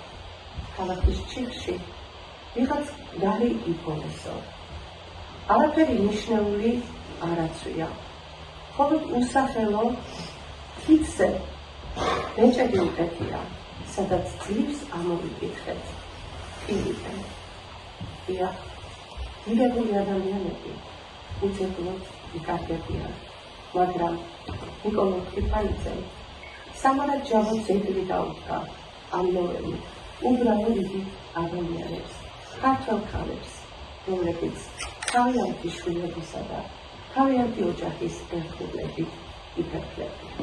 ქალაქის ჩიხში ვიღაც გარი იბოლესო. არაფერი მნიშვნელოვანი არაცვია. მხოლოდ უსახელო ხიდზე მეჭედი უკეთია, სადაც ძირს ამოვიკითხეთ. ფილიპე. დიახ, მიღებული ადამიანები უცებულოდ იკარგებიან, მაგრამ ნიკოლო კიფალიძემ სამარად ჯავო ძეგლი დაუდგა ამ ნოველით. უბრალო რიგით ადამიანებს, ქართველ ქალებს, რომლებიც თავიანთი შვილებისა და თავიანთი ოჯახის ერთგულებით იფერხლებიან.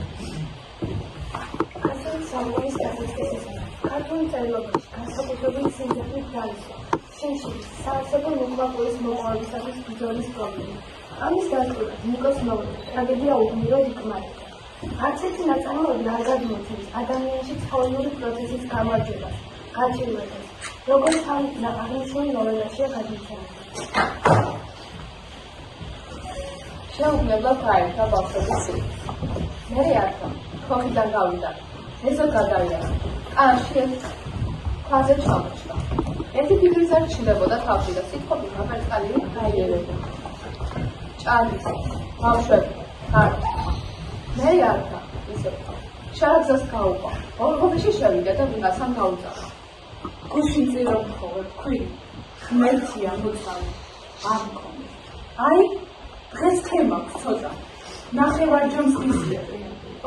ასევე სამურის გასაცდელს ქართული წერილობაში განსაკუთრებული სიმძაფრით დაისვა. შენშილის საარსებო მოყვარულის მოყვარულისათვის ბრძოლის პრობლემა. ამის დასტურად ნიკოს ნოველა ტრაგედია უბნიოდ იკმარება. არც ერთი ნაწარმოები არ გადმოცემს ადამიანში ცხოველური პროცესის გამარჯვებას. გაჭირვებას, როგორც თავის აღნიშნულ ნოველაშია გადმოცემული. შეუძლებლად გაერთვა ბავშვების სიკვდილი. მე არქვა, ხოხიდან გავიდა, ეზო გადავიდა, კანში ქვაზე ჩამოჭდა. ერთი ფიქრის არ ჩნდებოდა თავში და სიტყვები მამერწყალივი გაიერებდა. ჭადის, ბავშვები, ხართ. მე არქვა, ისე შარაგზას გაუყვა, ორღობში შევიდა და ვიღაცამ გაუძახა. გუშინ წირო მხოლოდ თქვი, ღმერთია მოწამე, არ მქონი. აი, დღეს თემაქვს ცოტა, ნახევარჯომს ისწრები,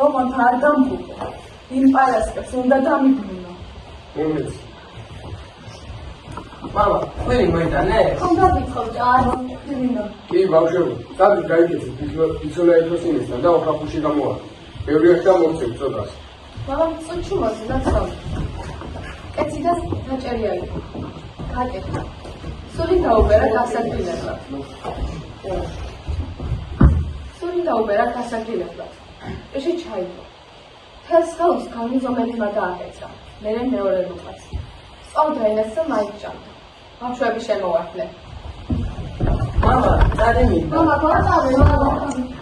ოღონდ არ დამბუყო, იმ პარასკევს უნდა დამიბრუნო. მომეც. მამა, ხვილი მოიტანე? ხომ დავითხოთ, არ ვიმინო. კი, ბავშვები, წადი გაიგეცი ბიძოლა ეთოსინისთან და ოხაფუში გამოვარდი. ბევრი ახლა მოგცემ ცოტას. მამამ წუჩუმაზე ნაცავ. კეცი და დაჭერია იყო. გაკეთდა. სული დაუბერა გასაგრილებლად. ეში ჩაიგო. თელს ხალს გამიზომებმა დააკეცრა. მერე მეორე რუკაც. სწავდა ენას და მაიკ ჭამდა. ბავშვები შემოვარდნე. მამა, წადენი. მამა, ბავშვები, მამა.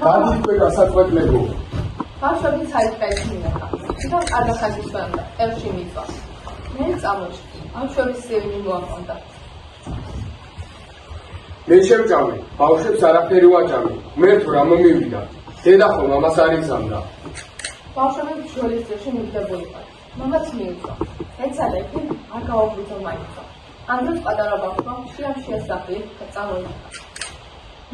გადი თქვენ გასაწყვეტლებო. ბავშვები ცაიწყეს მინახა. თვითონ კარგახაზის ბანდა, ელში მიწვა. მე წამოჭრე. ბავშვების სევინი მოაყონდა. მე შევჭამე, ბავშვებს არაფერი ვაჭამე. ღმერთო რა მომივიდა. დედა ხო მამას არ იგზავნა. ბავშვები ბრძოლის წრეში მიგდებულიყო. მამაც მიიწვა. ეცადა იქ არ გავაღვიძო მაინც. ამ დროს პატარა ბავშვმა შიამშია სახლი წამოიწყო.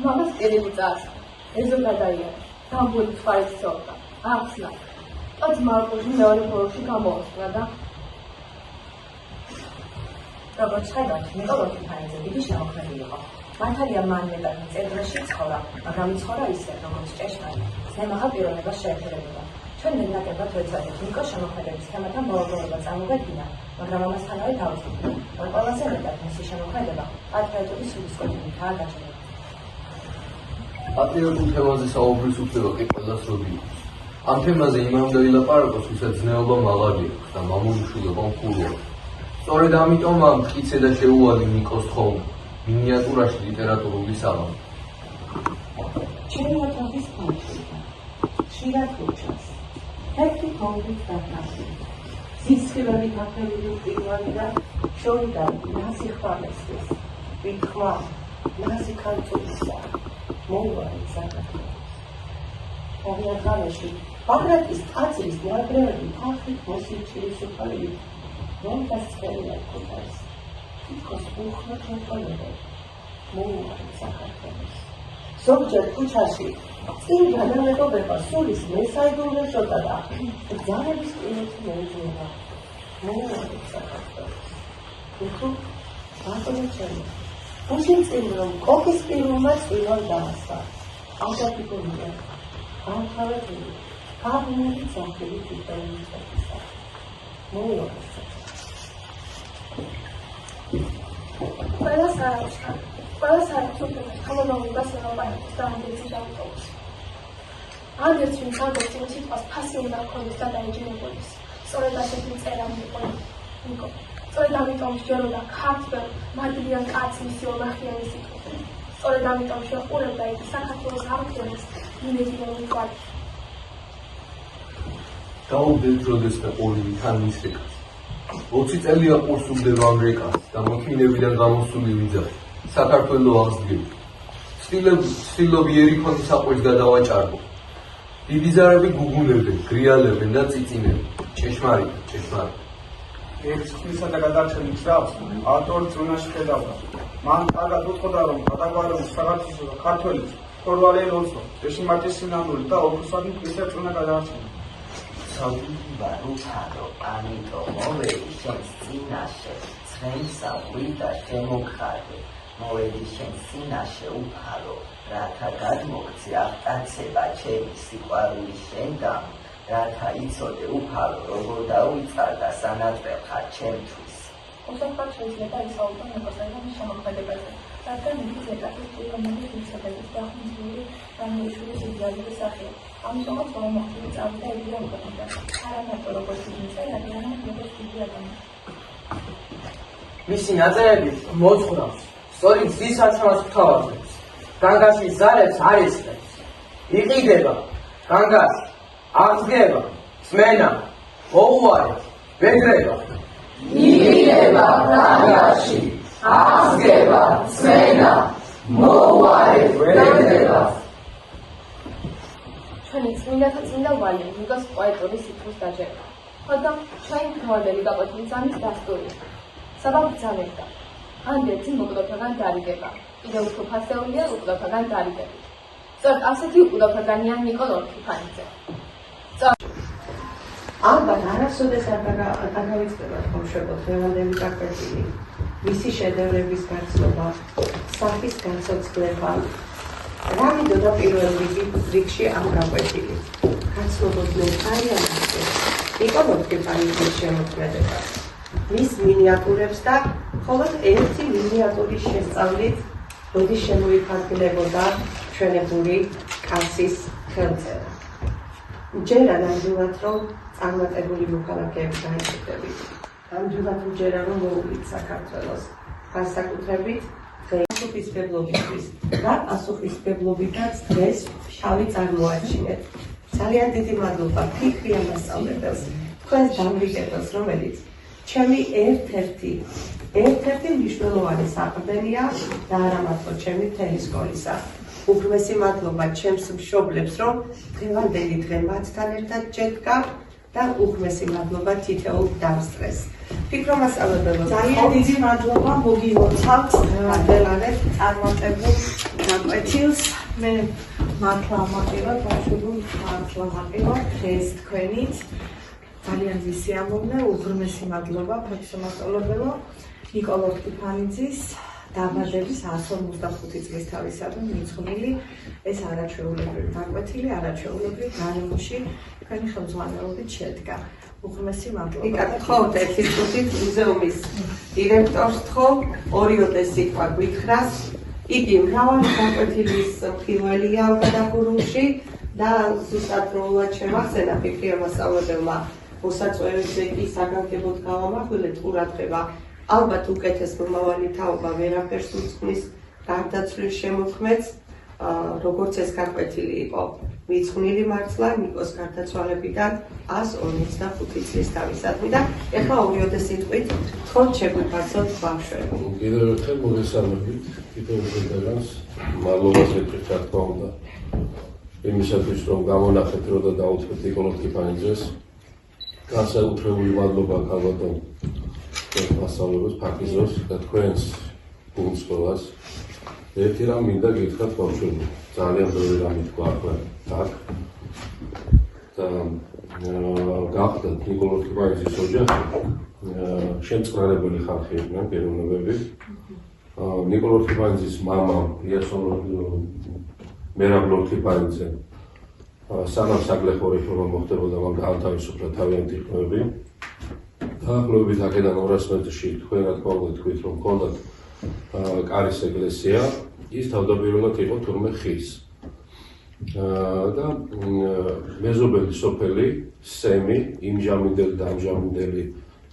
მამას კედელი წაასხა, ეზო გადაიარა, დამბული თვალით სცობდა, ახსნა. და ძმარყუში მეორე ბოროში გამოასხნა და როგორც ხედავთ, ნიკოლო კიფანიძე დიდი შემოქმედი იყო. მართალია მან მეტად მიწედრეში ცხოვრა, მაგრამ იცხოვრა ისე, როგორც ჭეშმარიტ, ზემაღალ პიროვნებას შეეფერებოდა. ჩვენ ნაკლებად ვეცადეთ ნიკოს შემოქმედების თემათან ბოლობობა წამოვედგინა, მაგრამ ამასთანავე დავწვდით, რომ ყველაზე მეტად მისი შემოქმედება პატრიოტული სულისკვეთებითაა გაჩენილი. პატრიოტულ თემაზე საუბრის უფლება კი ყველას როდი აქვს. ამ თემაზე იმამდე ილაპარაკოს, ვისაც ძნელობა მაღალი აქვს და მამულიშვილობა მხუროა. სწორედ ამიტომ ამ მტკიცე და შეუვალი ნიკოს თხოვნა მინიატურაში ლიტერატურული საღამო. ჩემი ოთახის ფანჯრიდან ხშირად უჩას ერთი გოლით დაფასი სისხლები გაფერილი მყინვარი და შორიდან ნაზი ხვალესთვის ვითხვა ნაზი ქალწულისა მოუვარი საქართველოს თავიანთანაში ბაგრატის ტაძრის ნანგრევები თანხით მოსიჭრის უფალებით რომ დასწრებია ქუთაის თითქოს უხმა ჩვენყოლებად მოუვარი საქართველოს ზოგჯერ ქუჩაში წინ განამეყობა სულის მესაიდუმლეშოდა და ძალების პირობითი მოუძღვება მოუვარი საქართველოს თუ ბატონო ჩემო უშინ წინ რომ კოკის პირულმა წილად დაასვა აღდაფიქრულია ამხარებული კაბინეტი ძაღლი თვითონიცებისა მოუვარი ყველას არაცხა ხალხოვნებას ელაპარაკოს და ანდეცი დავტოვოს. ანდეც ვინც ანდეცი სიტყვას ფასი უნდა ჰქონდეს და დაეჯინებოდეს. სწორედ ასეთი წერანი იყო ნიკო. სწორედ ამიტომ სჯეროდა ქართველ მადლიან კაცს მისი ოლახიანი სიტყვით. სწორედ ამიტომ შეჰყურებდა იგი საქართველოს აღდგენას მინეჯმენტის თვალით. გაუგდეთ როდესმე ორივე თან მის რეკას. 20 წელია ყურსულდება ამ რეკას და მოქმინებიდან გამოსული ვიძახი. საქართველო აღსდგება. ცდილობი ერიქონის საყვეს გადავაჭარბო. დიდი ზარები გუგუნებენ, გრიალებენ და წიწინებენ. ჭეშმარიტ. ერთ თვისა და გადარჩენის გზას ავტორი წონაში ხედავდა. მან კარგად უთხოვდა, რომ გადაგვარების საქართველოს და ქართველის თორვალე ლოცვა, ჭეშმარიტი სინამდვილე და ოქროსად მტკიცე წონა გადაარჩენა. სოლივა რუხადო, ამიტომ მოვედი შენს წინაშე, ცხენსა ღვიდა შემოხარდე. მოვედი შენ წინაშე უფალო, რათა გადმოგცე აღტაცება ჩემი სიყვარული შენგან, რათა იცოდე უფალო, როგორ დაუწყარდა სანატრელ ხარ ჩემთვის. უსაფრთხოდ შეიძლება ისაუბრონ ნიკოსაიძის შემოქმედებაზე, რადგან იგი ზედაპირ პიროვნების მიცდების და ხმისმიერი განმეშულის იდეალების სახეა. ამიტომაც მომხდარი წავიდა იგი უკეთდა. არამარტო როგორც იგი წერდა, არამედ როგორც იგი ადამიანი. მისი ნაწერები მოძღვრავს სწორი გზის აცმას გთავაზებს. განგაში ზარებს არ ისხებს. იყიდება განგაში, აღსგება, სმენა, მოუვარი, ვეგრება. იყიდება განგაში, აღსგება, სმენა, მოუვარი, ვეგრება. ჩვენი წმინდა ვალი ნიკოს პოეტური სიტყვის დაჯერება. მაგრამ ჩვენი გმადელი გაყოფილი ძამის დასტურია. საბაბძანებდა. ანდეცი მოკლოთაგან დარიგება. კიდევ უფრო ფასეულია უკლოთაგან დარიგებით. სწორედ ასეთი უკლოთაგანია ნიკოლო კიფანიძე. ალბათ არასოდეს არ დაგავიწყდება თქმშებო დღევანდელი დაკვეთილი. მისი შედევრების გაცნობა, სახის განცოცხლება. რა მიდოდა პირველ რიგში ამ გაკვეთილი. გაცნობოდნენ ძალიან ასე. ნიკოლო კიფანიძის შემოქმედება. მის მინიატურებს და მხოლოდ ერთი მინიატურის შესწავლით, როდის შემოიფარგლებოდა ჩვენებული კაცის ხელწერა. ჯერა ნამდვილად, რომ წარმატებული მოქალაქეები დაიჭირდებით. ნამდვილად უჯერა, რომ მოუვით საქართველოს. განსაკუთრებით პასუხისმგებლობისთვის. რა პასუხისმგებლობითაც დღეს შავი წარმოაჩინეთ. ძალიან დიდი მადლობა ფიქრია მასწავლებელს, თქვენს დამრიგებელს, რომელიც ჩემი ერთ-ერთი მნიშვნელოვანი საყრდენია და არა მარტო ჩემი მთელი სკოლისა. უღრმესი მადლობა ჩემს მშობლებს, რომ დღევანდელი დღე მათთან ერთად შედგა და უღრმესი მადლობა თითოეულ დამსწრეს. ფიქრო მასწავლებელო. ძალიან დიდი მადლობა მოგილოცავთ დელარეთ წარმატებულ გაკვეთილს. მე მართლა ამაყირავ, ბავშვებო, მართლა ამაყირავ ეს თქვენით. ძალიან ვისიამოვნე, უღრმესი მადლობა პროფესორ-მასწავლებელო ნიკოლო ტიფანიძის დაბადების 155 წლის თავისადმი მიძღვნილი ეს არაჩვეულებრივი გაკვეთილი, არაჩვეულებრივ გარემოში თქვენი ხელმძღვანელობით შედგა. უღრმესი მადლობა. იკითხავთ ერთი წუთით მუზეუმის დირექტორს თქო, ორიოდე სიტყვა გვითხრას. იგი მრავალი გაკვეთილის მხილველია გადახურულში და ზუსტად როულად შემახსენა ფიქრია მასწავლებელმა მოსაწვევებზე კი საგანგებოდ გავამახვილეთ ყურადღება. ალბათ უკეთეს მომავალი თაობა ვერაფერს უძღვნის გარდაცვლის შემოქმედს, როგორც ეს გაკვეთილი იყო მიძღვნილი მართლა ნიკოს გარდაცვალებიდან 155 წლის თავისადმი და ეხლა ორიოდე სიტყვით თქო შეგვიფარსოთ ბავშვები. კიდევ ერთხელ მოგესალმებით, კიდევ ერთხელ მადლობას ვეთქვით რა თქმა უნდა იმისათვის რომ გამონახეთ რო და დაუწყეთ ნიკოლო ტიფანიძეს. განსაკუთრებული მადლობა ქალბატონ მასწავლებელს ფაქიზოს და თქვენს გუნდსკოლას. ერთი რამ მინდა გითხრათ ბავშვებო, ძალიან ბევრი რამი თქვა ახლა აქ და გახდათ ნიკოლო ტიფანიძის ოჯახი შემწყნარებელი ხალხი იყვნენ პიროვნებები. ნიკოლო ტიფანიძის მამა მერაბ ტიფანიძე სანამ საგლეხო რეფორმა მოხდებოდა მან გაათავისუფლა თავიანთი ყმები. დაახლოებით აქედან 200 მეტრში თქვენ რა თქმა უნდა თქვით რომ ჰქონდათ კარის ეკლესია, ის თავდაპირველად იყო თურმე ხის. და მეზობელი სოფელი სემი, იმჟამინდელი და ამჟამინდელი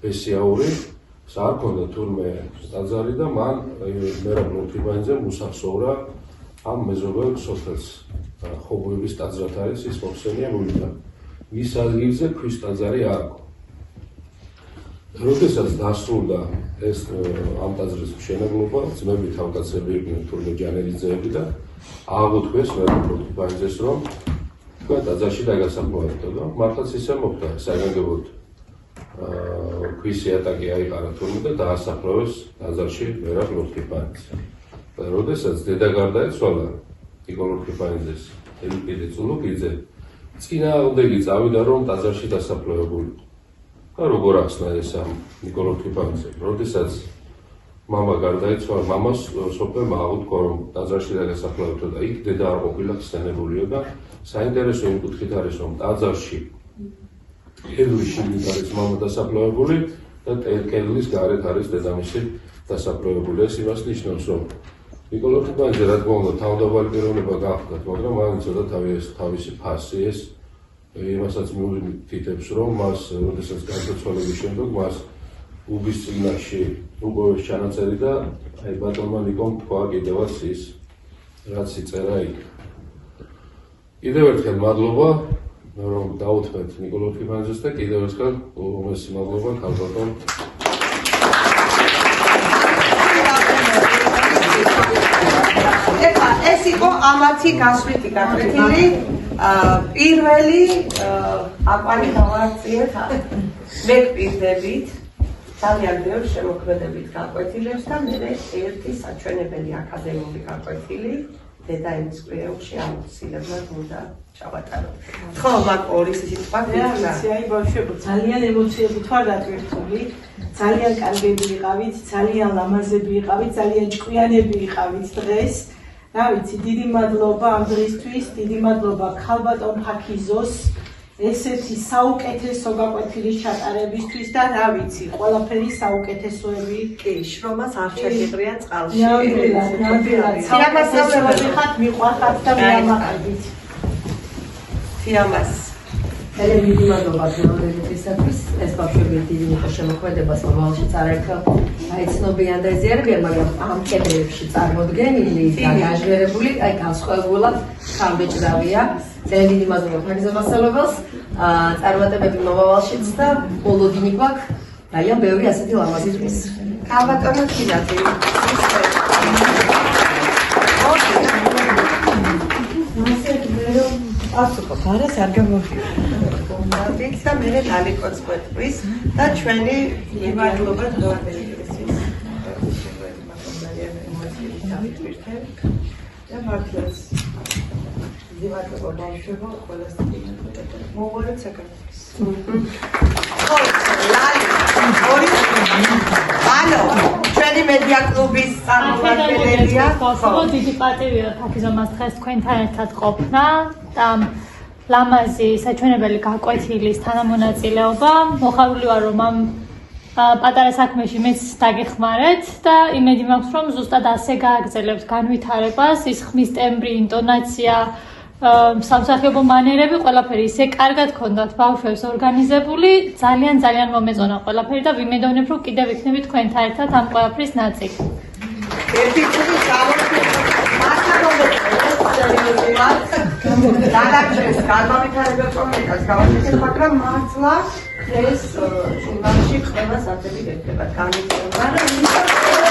ბესიაური არ ჰქონდა თურმე ტაძარი და მან მერაბ ტიფანიძემ უსახსოვრა ამ მეზობელ სოფელს. ხობუების ტაძრად არის ის მოხსენიებული და მის ადგილზე ქვის ტაძარი არ აქვს. როდესაც დასრულდა ეს ამ ტაძრის მშენებლობა, ძმები თავკაცები იყვნენ თურმე ჯანელიძეები და აღუთქვეს მერაბ ტიფანიძეს რომ თქვენ ტაძარში დაგასაფლავებთ და მართლაც ისე მოხდა საგანგებოდ ქვის იატაკი აიყარა თურმე და დაასაფლავეს ტაძარში მერაბ ტიფანიძე. და როდესაც დედა გარდაეცვალა ნიკოლო ტიფანიძეს ელიპიდე წულუკიძე წინააღმდეგი წავიდა რომ ტაძარში დასაფლავებული. და როგორ ახსნა ეს ამ ნიკოლო ტიფანიძემ, როდესაც მამა გარდაეცვალა, მამას სოფელმა აღუთქვა რომ ტაძარში დაგასაფლავებთ და იქ დედა არ ყოფილა ხსენებულიო და საინტერესო იმ კუთხით არის რომ ტაძარში კედლის შიგნით არის მამა დასაფლავებული და კედლის გარეთ არის დედამისი დასაფლავებული. ეს იმას ნიშნავს რომ ნიკოლო ტიფანიძე რა თქმა უნდა თავდაპირველი პიროვნება გახდა, მაგრამ მან იცოდა თავისი ფასი ეს იმასაც მიუთითებს რომ მას როდესაც გარდაცვალების შემდეგ მას უბის წინაშე უყურეს ჩანაწერი და აი ბატონმა ნიკომ თქვა კიდევაც ის რაც იწერა იქ. კიდევ ერთხელ მადლობა რომ დაუთმეთ ნიკოლო ტიფანიძეს და კიდევ ერთხელ უმეტესი მადლობა ქალბატონ ეხლა ეს იყო ამათი გასვლითი გაკვეთილი. პირველი აკვანი გავარწიეთ მე გპირდებით ძალიან ბევრი შემოქმედებით გაკვეთილებს და მე ერთი საჩვენებელი აკადემიური გაკვეთილი დედაენის კვირეულში აუცილებლად უნდა ჩავატარო. ხო, მაგ ორი სიტყვა გითხრა. აი ბავშვებო, ძალიან ემოციები თქვა დატვირთული, ძალიან კარგები იყავით, ძალიან ლამაზები იყავით, ძალიან ჭკვიანები იყავით დღეს. რა ვიცი, დიდი მადლობა ამ დღისთვის, დიდი მადლობა ქალბატონ ფაქიზოს ესეთი საუკეთესო გაკვეთილის ჩატარებისთვის და რა ვიცი, ყველაფერი საუკეთესოები. კი, შრომას არ შეგიყრია წყალში. ნამდვილად. საუკეთესოები ხართ, მიყვარხართ და მიამაყენდით. თიამას. ძალიან დიდი მადლობა ძმებისათვის. ეს ბავშვები დიდი შემოქმედებას მომავალშიც არაერთხელ აიცნობიან და ეზიარებიან, მაგრამ ამ კედლებში წარმოდგენილი და გაჟღერებული, აი განსხვავებულად ხალბეჭდავია. ძალიან დიდი მადლობა ფაქიზოს მასწავლებელს, წარმატებები მომავალშიც და მოლოდინი გვაქვს ძალიან ბევრი ასეთი ლამაზი დღის. ქალბატონო თინათი. ასოყო, არას არ გამოვიდა. მოხდებით და მე ნალიკოც გვეტყვის და ჩვენი მადლობა დღევანდელი და მართლაც დივატობა ბავშვებო ყველას მოვარეთ საქართველოს. ანუ ჩვენი მედია კლუბის წარმომადგენელია. ხო, დიდი პატივია ფაქიზომას დღეს თქვენთან ერთად ყოფნა და ლამაზი საჩვენებელი გაკვეთილის თანამონაწილეობა. მოხარული ვარ რომ ამ პატარა საქმეში მეც დაგეხმარეთ და იმედი მაქვს რომ ზუსტად ასე გააგრძელებთ განვითარებას, ის ხმის ტემბრი, ინტონაცია, სამსახიობო მანერები, ყველაფერი ისე კარგად გქონდათ ბავშვებს ორგანიზებული, ძალიან მომეწონა ყველაფერი და ვიმედოვნებ რომ კიდევ იქნებით თქვენთან ერთად ამ ყველაფრის ნაწილი. ერთი წუთი დანარჩენს განმავითარებელ კომუნიკაციას გავაკეთებ, მაგრამ მართლა ეს ჟურნალში ყველა სათები გექნებათ განვითარება.